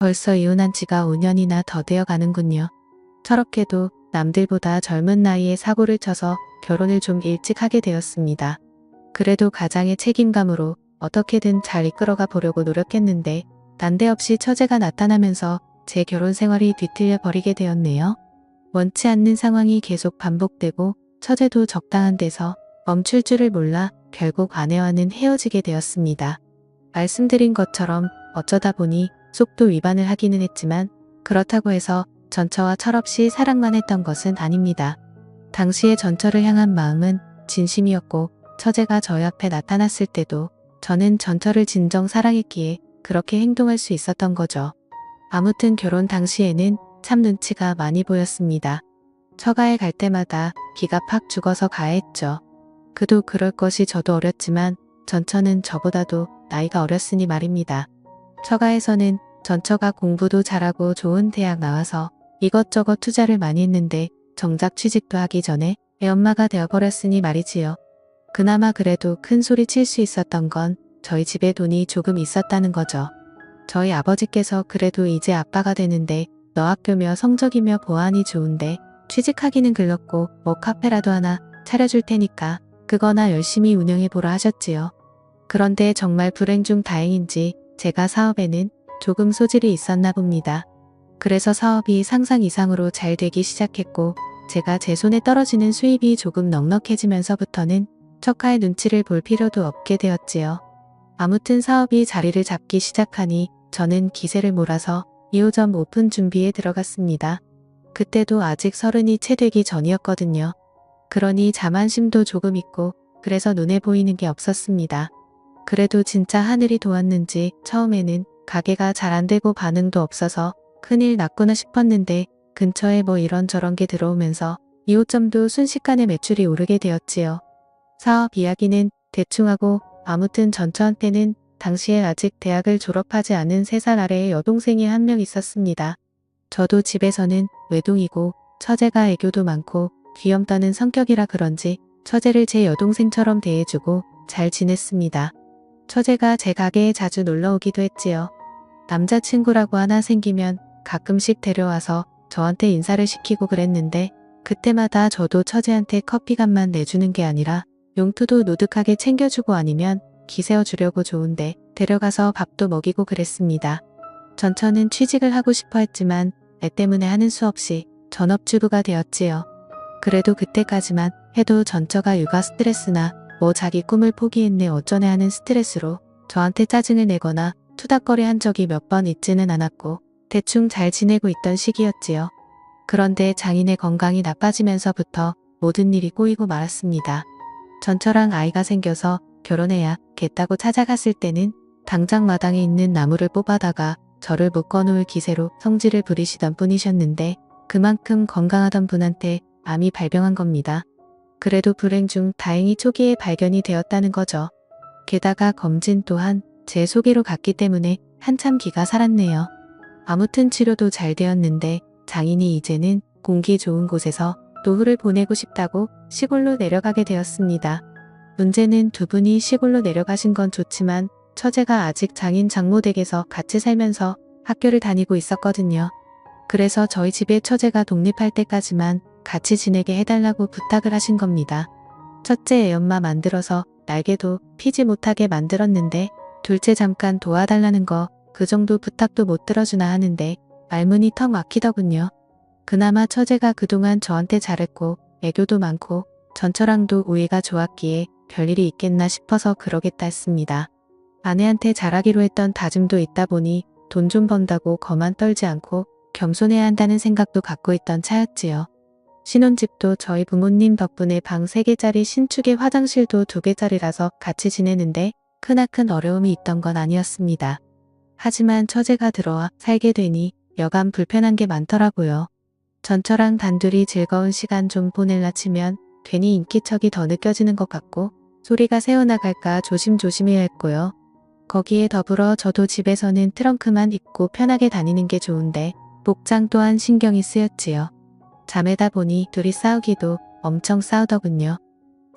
벌써 이혼한 지가 5년이나 더 되어 가는군요. 저렇게도 남들보다 젊은 나이에 사고를 쳐서 결혼을 좀 일찍 하게 되었습니다. 그래도 가장의 책임감으로 어떻게든 잘 이끌어가 보려고 노력했는데 난데없이 처제가 나타나면서 제 결혼 생활이 뒤틀려 버리게 되었네요. 원치 않는 상황이 계속 반복되고 처제도 적당한 데서 멈출 줄을 몰라 결국 아내와는 헤어지게 되었습니다. 말씀드린 것처럼 어쩌다 보니 속도 위반을 하기는 했지만 그렇다고 해서 전처와 철없이 사랑만 했던 것은 아닙니다. 당시에 전처를 향한 마음은 진심이었고 처제가 저희 앞에 나타났을 때도 저는 전처를 진정 사랑했기에 그렇게 행동할 수 있었던 거죠. 아무튼 결혼 당시에는 참 눈치가 많이 보였습니다. 처가에 갈 때마다 기가 팍 죽어서 가야 했죠. 그도 그럴 것이 저도 어렸지만 전처는 저보다도 나이가 어렸으니 말입니다. 처가에서는 전처가 공부도 잘하고 좋은 대학 나와서 이것저것 투자를 많이 했는데 정작 취직도 하기 전에 애엄마가 되어버렸으니 말이지요. 그나마 그래도 큰 소리 칠 수 있었던 건 저희 집에 돈이 조금 있었다는 거죠. 저희 아버지께서 그래도 이제 아빠가 되는데 너 학교며 성적이며 보안이 좋은데 취직하기는 글렀고 뭐 카페라도 하나 차려줄 테니까 그거나 열심히 운영해보라 하셨지요. 그런데 정말 불행 중 다행인지 제가 사업에는 조금 소질이 있었나 봅니다. 그래서 사업이 상상 이상으로 잘 되기 시작했고 제가 제 손에 떨어지는 수입이 조금 넉넉해지면서부터는 처가의 눈치를 볼 필요도 없게 되었지요. 아무튼 사업이 자리를 잡기 시작하니 저는 기세를 몰아서 2호점 오픈 준비에 들어갔습니다. 그때도 아직 30이 채 되기 전이었거든요. 그러니 자만심도 조금 있고 그래서 눈에 보이는 게 없었습니다. 그래도 진짜 하늘이 도왔는지 처음에는 가게가 잘 안되고 반응도 없어서 큰일 났구나 싶었는데 근처에 뭐 이런저런 게 들어오면서 2호점도 순식간에 매출이 오르게 되었지요. 사업 이야기는 대충 하고 아무튼 전처한테는 당시에 아직 대학을 졸업하지 않은 3살 아래의 여동생이 한 명 있었습니다. 저도 집에서는 외동이고 처제가 애교도 많고 귀염떠는 성격이라 그런지 처제를 제 여동생처럼 대해주고 잘 지냈습니다. 처제가 제 가게에 자주 놀러오기도 했지요. 남자친구라고 하나 생기면 가끔씩 데려와서 저한테 인사를 시키고 그랬는데 그때마다 저도 처제한테 커피값만 내주는 게 아니라 용투도 노득하게 챙겨주고 아니면 기세워주려고 좋은데 데려가서 밥도 먹이고 그랬습니다. 전처는 취직을 하고 싶어 했지만 애 때문에 하는 수 없이 전업주부가 되었지요. 그래도 그때까지만 해도 전처가 육아 스트레스나 뭐 자기 꿈을 포기했네 어쩌네 하는 스트레스로 저한테 짜증을 내거나 투닥거리 한 적이 몇 번 있지는 않았고 대충 잘 지내고 있던 시기였지요. 그런데 장인의 건강이 나빠지면서부터 모든 일이 꼬이고 말았습니다. 전처랑 아이가 생겨서 결혼해야겠다고 찾아갔을 때는 당장 마당에 있는 나무를 뽑아다가 저를 묶어놓을 기세로 성질을 부리시던 분이셨는데 그만큼 건강하던 분한테 암이 발병한 겁니다. 그래도 불행 중 다행히 초기에 발견이 되었다는 거죠. 게다가 검진 또한 제 소개로 갔기 때문에 한참 기가 살았네요. 아무튼 치료도 잘 되었는데 장인이 이제는 공기 좋은 곳에서 노후를 보내고 싶다고 시골로 내려가게 되었습니다. 문제는 두 분이 시골로 내려가신 건 좋지만 처제가 아직 장인 장모댁에서 같이 살면서 학교를 다니고 있었거든요. 그래서 저희 집에 처제가 독립할 때까지만 같이 지내게 해달라고 부탁을 하신 겁니다. 첫째 애엄마 만들어서 날개도 피지 못하게 만들었는데 둘째 잠깐 도와달라는 거 그 정도 부탁도 못 들어주나 하는데 말문이 턱 막히더군요. 그나마 처제가 그동안 저한테 잘했고 애교도 많고 전처랑도 우애가 좋았기에 별일이 있겠나 싶어서 그러겠다 했습니다. 아내한테 잘하기로 했던 다짐도 있다 보니 돈 좀 번다고 거만 떨지 않고 겸손해야 한다는 생각도 갖고 있던 차였지요. 신혼집도 저희 부모님 덕분에 방 3개짜리 신축에 화장실도 2개짜리라서 같이 지내는데 크나큰 어려움이 있던 건 아니었습니다. 하지만 처제가 들어와 살게 되니 여간 불편한 게 많더라고요. 전처랑 단둘이 즐거운 시간 좀 보낼라 치면 괜히 인기척이 더 느껴지는 것 같고 소리가 새어나갈까 조심조심해야 했고요. 거기에 더불어 저도 집에서는 트렁크만 입고 편하게 다니는 게 좋은데 복장 또한 신경이 쓰였지요. 자매다 보니 둘이 싸우기도 엄청 싸우더군요.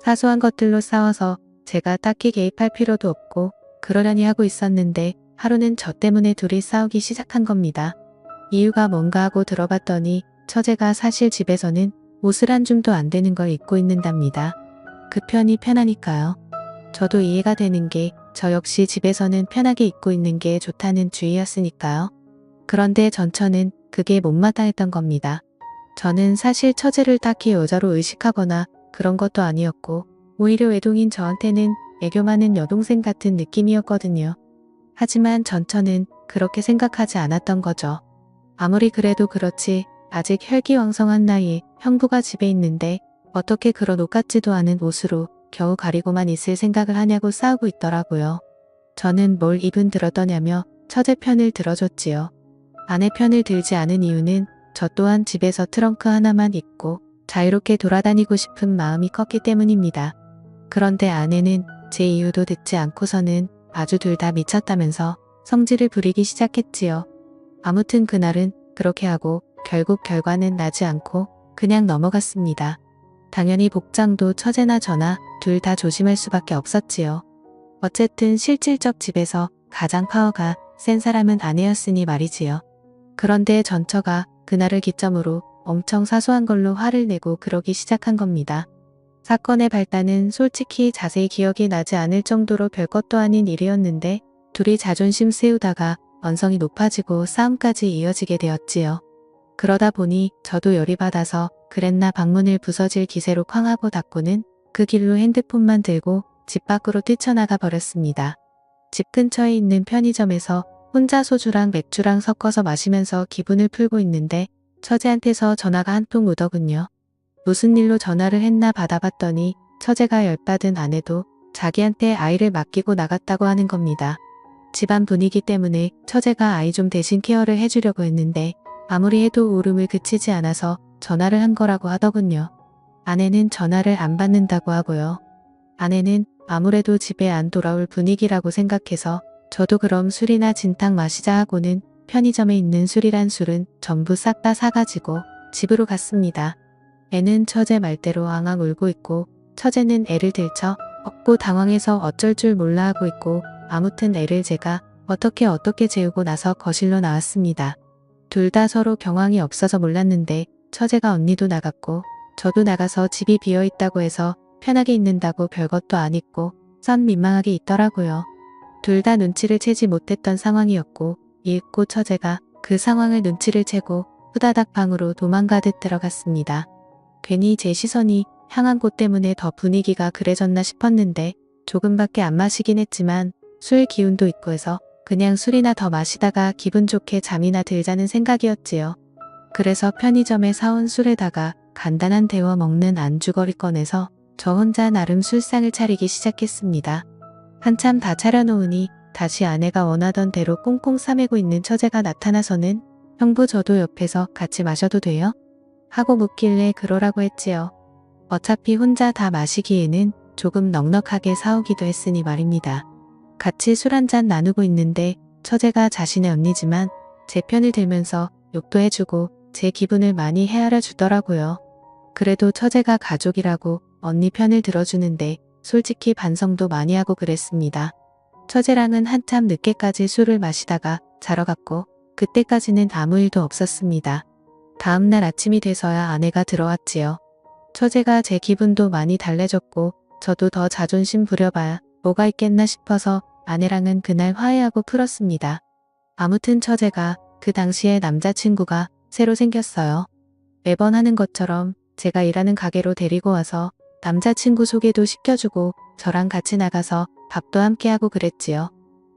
사소한 것들로 싸워서 제가 딱히 개입할 필요도 없고 그러려니 하고 있었는데 하루는 저 때문에 둘이 싸우기 시작한 겁니다. 이유가 뭔가 하고 들어봤더니 처제가 사실 집에서는 옷을 한 줌도 안 되는 걸 입고 있는답니다. 그 편이 편하니까요. 저도 이해가 되는 게 저 역시 집에서는 편하게 입고 있는 게 좋다는 주의였으니까요. 그런데 전처는 그게 못마땅했던 겁니다. 저는 사실 처제를 딱히 여자로 의식하거나 그런 것도 아니었고 오히려 외동인 저한테는 애교 많은 여동생 같은 느낌이었거든요. 하지만 전처는 그렇게 생각하지 않았던 거죠. 아무리 그래도 그렇지 아직 혈기왕성한 나이에 형부가 집에 있는데 어떻게 그런 옷 같지도 않은 옷으로 겨우 가리고만 있을 생각을 하냐고 싸우고 있더라고요. 저는 뭘 입은 들었더냐며 처제 편을 들어줬지요. 아내 편을 들지 않은 이유는 저 또한 집에서 트렁크 하나만 입고 자유롭게 돌아다니고 싶은 마음이 컸기 때문입니다. 그런데 아내는 제 이유도 듣지 않고서는 아주 둘 다 미쳤다면서 성질을 부리기 시작했지요. 아무튼 그날은 그렇게 하고 결국 결과는 나지 않고 그냥 넘어갔습니다. 당연히 복장도 처제나 저나 둘 다 조심할 수밖에 없었지요. 어쨌든 실질적 집에서 가장 파워가 센 사람은 아내였으니 말이지요. 그런데 전처가 그날을 기점으로 엄청 사소한 걸로 화를 내고 그러기 시작한 겁니다. 사건의 발단은 솔직히 자세히 기억이 나지 않을 정도로 별것도 아닌 일이었는데 둘이 자존심 세우다가 언성이 높아지고 싸움까지 이어지게 되었지요. 그러다 보니 저도 열이 받아서 그랬나 방문을 부서질 기세로 쾅하고 닫고는 그 길로 핸드폰만 들고 집 밖으로 뛰쳐나가 버렸습니다. 집 근처에 있는 편의점에서 혼자 소주랑 맥주랑 섞어서 마시면서 기분을 풀고 있는데 처제한테서 전화가 한 통 오더군요. 무슨 일로 전화를 했나 받아봤더니 처제가 열받은 아내도 자기한테 아이를 맡기고 나갔다고 하는 겁니다. 집안 분위기 때문에 처제가 아이 좀 대신 케어를 해주려고 했는데 아무리 해도 울음을 그치지 않아서 전화를 한 거라고 하더군요. 아내는 전화를 안 받는다고 하고요. 아내는 아무래도 집에 안 돌아올 분위기라고 생각해서 저도 그럼 술이나 진탕 마시자 하고는 편의점에 있는 술이란 술은 전부 싹 다 사가지고 집으로 갔습니다. 애는 처제 말대로 앙앙 울고 있고 처제는 애를 들쳐 업고 당황해서 어쩔 줄 몰라 하고 있고 아무튼 애를 제가 어떻게 재우고 나서 거실로 나왔습니다. 둘 다 서로 경황이 없어서 몰랐는데 처제가 언니도 나갔고 저도 나가서 집이 비어있다고 해서 편하게 있는다고 별것도 안 입고 선 민망하게 있더라고요. 둘 다 눈치를 채지 못했던 상황이었고 잃고 처제가 그 상황을 눈치를 채고 후다닥 방으로 도망가듯 들어갔습니다. 괜히 제 시선이 향한 곳 때문에 더 분위기가 그래졌나 싶었는데 조금밖에 안 마시긴 했지만 술 기운도 있고 해서 그냥 술이나 더 마시다가 기분 좋게 잠이나 들자는 생각이었지요. 그래서 편의점에 사온 술에다가 간단한 데워 먹는 안주거리 꺼내서 저 혼자 나름 술상을 차리기 시작했습니다. 한참 다 차려놓으니 다시 아내가 원하던 대로 꽁꽁 싸매고 있는 처제가 나타나서는 형부 저도 옆에서 같이 마셔도 돼요? 하고 묻길래 그러라고 했지요. 어차피 혼자 다 마시기에는 조금 넉넉하게 사오기도 했으니 말입니다. 같이 술 한잔 나누고 있는데 처제가 자신의 언니지만 제 편을 들면서 욕도 해주고 제 기분을 많이 헤아려 주더라고요. 그래도 처제가 가족이라고 언니 편을 들어주는데 솔직히 반성도 많이 하고 그랬습니다. 처제랑은 한참 늦게까지 술을 마시다가 자러 갔고 그때까지는 아무 일도 없었습니다. 다음날 아침이 돼서야 아내가 들어왔지요. 처제가 제 기분도 많이 달래줬고 저도 더 자존심 부려봐야 뭐가 있겠나 싶어서 아내랑은 그날 화해하고 풀었습니다. 아무튼 처제가 그 당시에 남자친구가 새로 생겼어요. 매번 하는 것처럼 제가 일하는 가게로 데리고 와서 남자친구 소개도 시켜주고 저랑 같이 나가서 밥도 함께하고 그랬지요.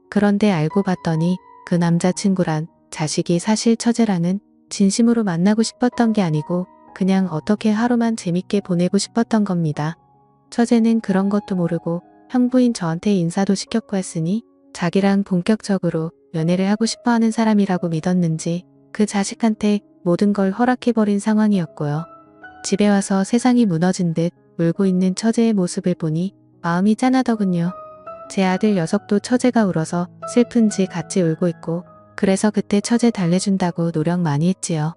그런데 알고 봤더니 그 남자친구란 자식이 사실 처제랑은 진심으로 만나고 싶었던 게 아니고 그냥 어떻게 하루만 재밌게 보내고 싶었던 겁니다. 처제는 그런 것도 모르고 형부인 저한테 인사도 시켰고 했으니 자기랑 본격적으로 연애를 하고 싶어하는 사람이라고 믿었는지 그 자식한테 모든 걸 허락해버린 상황이었고요. 집에 와서 세상이 무너진 듯 울고 있는 처제의 모습을 보니 마음이 짠하더군요. 제 아들 녀석도 처제가 울어서 슬픈지 같이 울고 있고 그래서 그때 처제 달래준다고 노력 많이 했지요.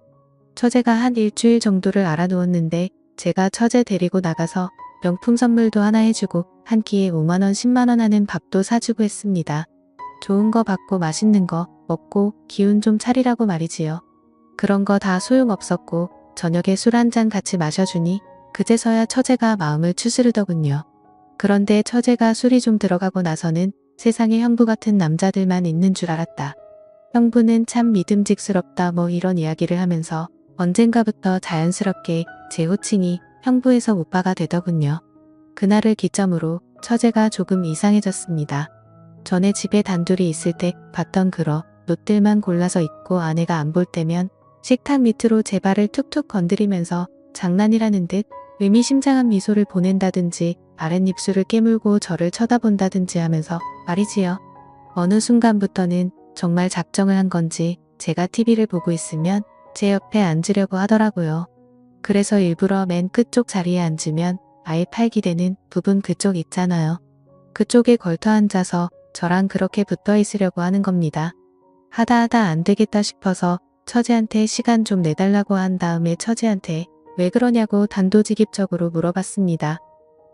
처제가 한 일주일 정도를 알아누웠는데 제가 처제 데리고 나가서 명품 선물도 하나 해주고 한 끼에 5만원 10만원 하는 밥도 사주고 했습니다. 좋은 거 받고 맛있는 거 먹고 기운 좀 차리라고 말이지요. 그런 거 다 소용없었고 저녁에 술 한 잔 같이 마셔주니 그제서야 처제가 마음을 추스르더군요. 그런데 처제가 술이 좀 들어가고 나서는 세상에 형부 같은 남자들만 있는 줄 알았다. 형부는 참 믿음직스럽다 뭐 이런 이야기를 하면서 언젠가부터 자연스럽게 제 호칭이 형부에서 오빠가 되더군요. 그날을 기점으로 처제가 조금 이상해졌습니다. 전에 집에 단둘이 있을 때 봤던 그런 옷들만 골라서 입고 아내가 안 볼 때면 식탁 밑으로 제 발을 툭툭 건드리면서 장난이라는 듯 의미심장한 미소를 보낸다든지 아랫입술을 깨물고 저를 쳐다본다든지 하면서 말이지요. 어느 순간부터는 정말 작정을 한 건지 제가 TV를 보고 있으면 제 옆에 앉으려고 하더라고요. 그래서 일부러 맨 끝쪽 자리에 앉으면 아예 팔기대는 부분 그쪽 있잖아요. 그쪽에 걸터 앉아서 저랑 그렇게 붙어 있으려고 하는 겁니다. 하다 안 되겠다 싶어서 처제한테 시간 좀 내달라고 한 다음에 처제한테 왜 그러냐고 단도직입적으로 물어봤습니다.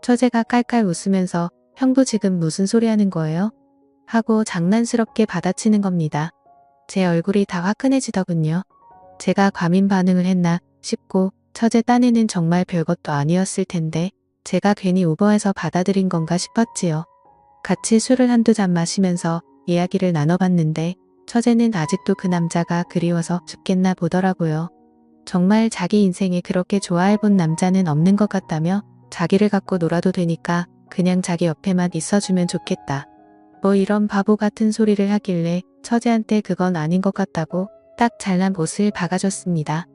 처제가 깔깔 웃으면서 형부 지금 무슨 소리 하는 거예요? 하고 장난스럽게 받아치는 겁니다. 제 얼굴이 다 화끈해지더군요. 제가 과민 반응을 했나 싶고 처제 딴에는 정말 별것도 아니었을 텐데 제가 괜히 오버해서 받아들인 건가 싶었지요. 같이 술을 한두 잔 마시면서 이야기를 나눠봤는데 처제는 아직도 그 남자가 그리워서 죽겠나 보더라고요. 정말 자기 인생에 그렇게 좋아해본 남자는 없는 것 같다며 자기를 갖고 놀아도 되니까 그냥 자기 옆에만 있어주면 좋겠다. 뭐 이런 바보 같은 소리를 하길래 처제한테 그건 아닌 것 같다고 딱 잘난 못을 박아줬습니다.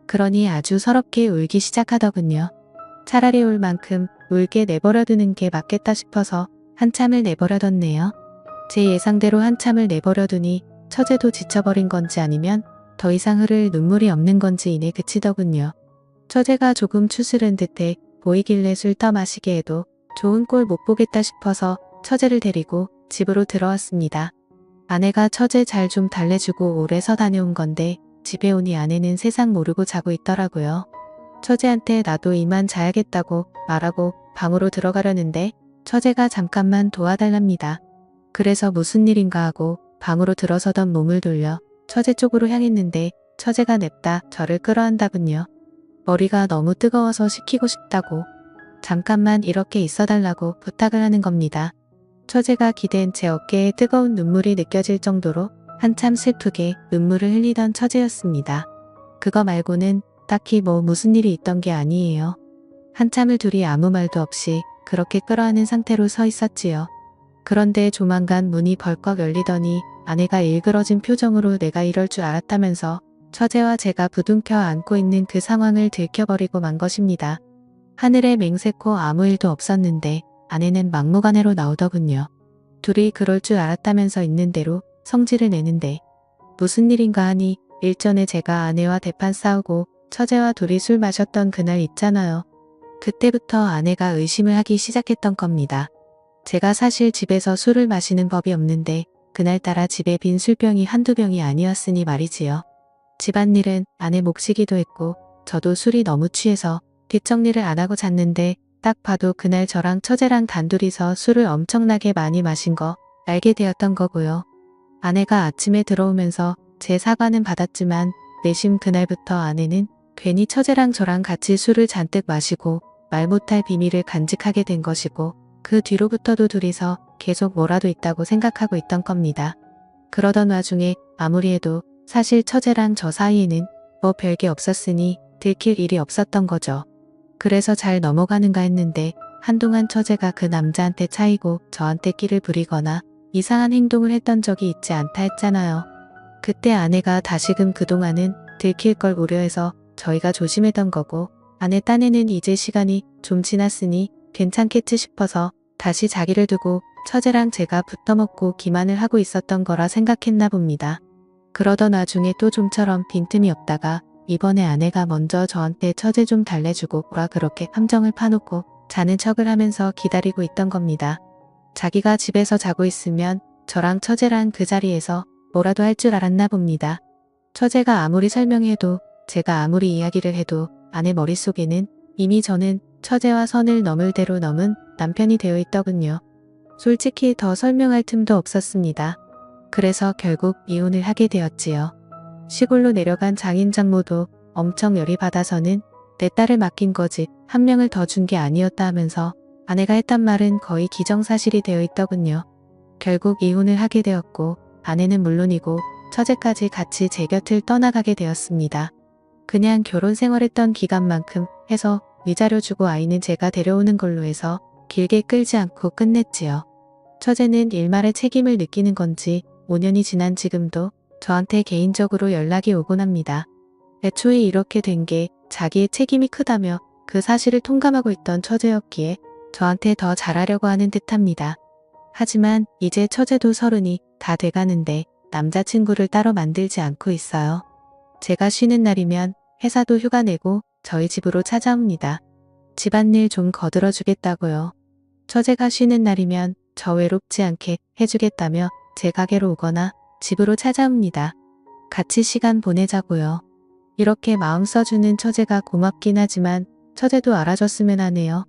그러니 아주 서럽게 울기 시작하더군요. 차라리 울 만큼 울게 내버려두는 게 맞겠다 싶어서 한참을 내버려뒀네요. 제 예상대로 한참을 내버려두니 처제도 지쳐버린 건지 아니면 더 이상 흐를 눈물이 없는 건지 이내 그치더군요. 처제가 조금 추스른 듯해 보이길래 술 떠마시게 해도 좋은 꼴 못 보겠다 싶어서 처제를 데리고 집으로 들어왔습니다. 아내가 처제 잘 좀 달래주고 오래서 다녀온 건데 집에 오니 아내는 세상 모르고 자고 있더라고요. 처제한테 나도 이만 자야겠다고 말하고 방으로 들어가려는데 처제가 잠깐만 도와달랍니다. 그래서 무슨 일인가 하고 방으로 들어서던 몸을 돌려 처제 쪽으로 향했는데 처제가 냅다 저를 끌어안다군요. 머리가 너무 뜨거워서 식히고 싶다고 잠깐만 이렇게 있어달라고 부탁을 하는 겁니다. 처제가 기댄 제 어깨에 뜨거운 눈물이 느껴질 정도로 한참 슬프게 눈물을 흘리던 처제였습니다. 그거 말고는 딱히 뭐 무슨 일이 있던 게 아니에요. 한참을 둘이 아무 말도 없이 그렇게 끌어안은 상태로 서 있었지요. 그런데 조만간 문이 벌컥 열리더니 아내가 일그러진 표정으로 내가 이럴 줄 알았다면서 처제와 제가 부둥켜 안고 있는 그 상황을 들켜버리고 만 것입니다. 하늘에 맹세코 아무 일도 없었는데 아내는 막무가내로 나오더군요. 둘이 그럴 줄 알았다면서 있는 대로 성질을 내는데 무슨 일인가 하니 일전에 제가 아내와 대판 싸우고 처제와 둘이 술 마셨던 그날 있잖아요. 그때부터 아내가 의심을 하기 시작했던 겁니다. 제가 사실 집에서 술을 마시는 법이 없는데 그날따라 집에 빈 술병이 한두 병이 아니었으니 말이지요. 집안일은 아내 몫이기도 했고 저도 술이 너무 취해서 뒷정리를 안 하고 잤는데 딱 봐도 그날 저랑 처제랑 단둘이서 술을 엄청나게 많이 마신 거 알게 되었던 거고요. 아내가 아침에 들어오면서 제 사과는 받았지만 내심 그날부터 아내는 괜히 처제랑 저랑 같이 술을 잔뜩 마시고 말 못할 비밀을 간직하게 된 것이고 그 뒤로부터도 둘이서 계속 뭐라도 있다고 생각하고 있던 겁니다. 그러던 와중에 아무리 해도 사실 처제랑 저 사이에는 뭐 별게 없었으니 들킬 일이 없었던 거죠. 그래서 잘 넘어가는가 했는데 한동안 처제가 그 남자한테 차이고 저한테 끼를 부리거나 이상한 행동을 했던 적이 있지 않다 했잖아요. 그때 아내가 다시금 그동안은 들킬 걸 우려해서 저희가 조심했던 거고 아내 딴에는 이제 시간이 좀 지났으니 괜찮겠지 싶어서 다시 자기를 두고 처제랑 제가 붙어먹고 기만을 하고 있었던 거라 생각했나 봅니다. 그러던 와중에 또 좀처럼 빈틈이 없다가 이번에 아내가 먼저 저한테 처제 좀 달래주고 뭐라 그렇게 함정을 파놓고 자는 척을 하면서 기다리고 있던 겁니다. 자기가 집에서 자고 있으면 저랑 처제랑 그 자리에서 뭐라도 할 줄 알았나 봅니다. 처제가 아무리 설명해도 제가 아무리 이야기를 해도 아내 머릿속에는 이미 저는 처제와 선을 넘을 대로 넘은 남편이 되어 있더군요. 솔직히 더 설명할 틈도 없었습니다. 그래서 결국 이혼을 하게 되었지요. 시골로 내려간 장인 장모도 엄청 열이 받아서는 내 딸을 맡긴 거지 한 명을 더 준 게 아니었다 하면서 아내가 했단 말은 거의 기정사실이 되어 있더군요. 결국 이혼을 하게 되었고 아내는 물론이고 처제까지 같이 제 곁을 떠나가게 되었습니다. 그냥 결혼 생활했던 기간만큼 해서 위자료 주고 아이는 제가 데려오는 걸로 해서 길게 끌지 않고 끝냈지요. 처제는 일말의 책임을 느끼는 건지 5년이 지난 지금도 저한테 개인적으로 연락이 오곤 합니다. 애초에 이렇게 된 게 자기의 책임이 크다며 그 사실을 통감하고 있던 처제였기에 저한테 더 잘하려고 하는 듯합니다. 하지만 이제 처제도 30이 다 돼가는데 남자친구를 따로 만들지 않고 있어요. 제가 쉬는 날이면 회사도 휴가 내고 저희 집으로 찾아옵니다. 집안일 좀 거들어 주겠다고요. 처제가 쉬는 날이면 저 외롭지 않게 해주겠다며 제 가게로 오거나 집으로 찾아옵니다. 같이 시간 보내자고요. 이렇게 마음 써주는 처제가 고맙긴 하지만 처제도 알아줬으면 하네요.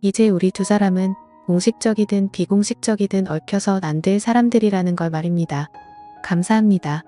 이제 우리 두 사람은 공식적이든 비공식적이든 얽혀서 안 될 사람들이라는 걸 말입니다. 감사합니다.